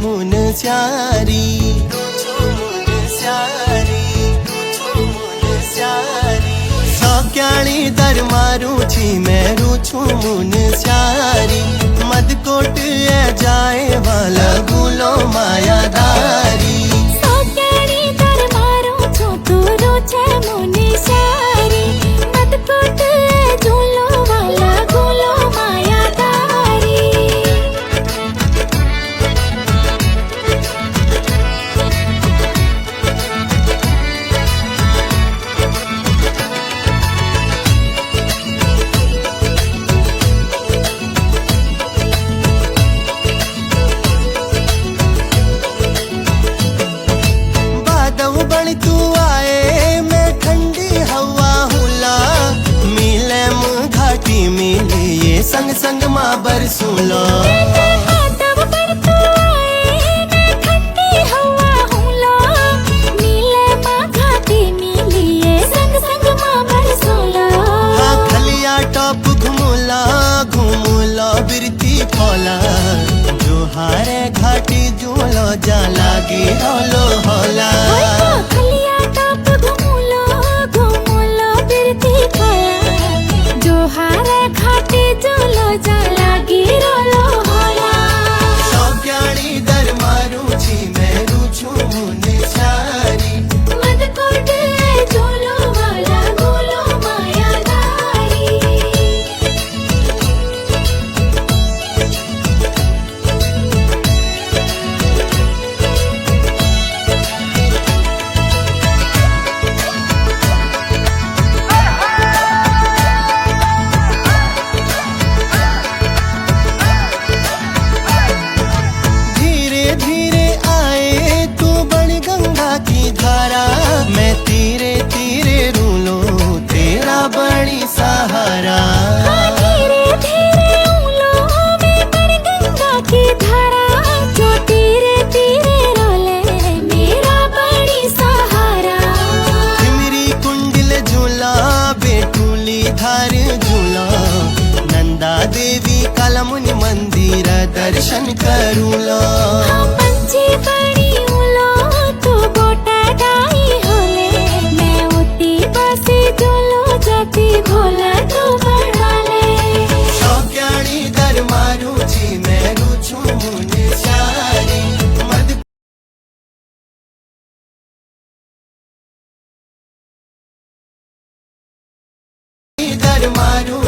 मुन स्यारी सौक्याणी दर मारू छी मैं रूछू मुन स्यारी मदकोट ए जाए वाला गुलो मायादारी सौक्याणी दर मारू छू तू रूछे मुन स्यारी मदकोट ए झूलो वाला गुलो मायादारी बण तू आए मैं ठंडी हवा हुला मिले घाटी मिले ये संग संग माँ बरसूला टॉप घुमूला घुमूला बिरती फौला जो हारे घाटी झूलो जा लागे होलो होला खलिया टॉप घुमूलो घुमूलो बिरती फौला जो हारे घाटी झूलो जा लागे होलो होला सौक्याणी दर मारू छी मैं रूछू मुने सारी मदकोट ए झूलो वाला गुलो मायादारी मैं तीरे तीरे रूलो तेरा बड़ी सहारा धीरे धीरे उलो मैं बड़ी गंगा की धारा जो तीरे तीरे रोले मेरा बड़ी सहारा मेरी कुंडल झूला बेटूली धार झूला नंदा देवी कलमुनि मंदिर दर्शन करूला पंछी बड़ी उलो तू गोटा गाई होले मैं उती बसी झूलो जाती भोला तू बढ़ा ले सौक्याणी दर मारू छी मैं रूछू मुने सारी मद दर मारू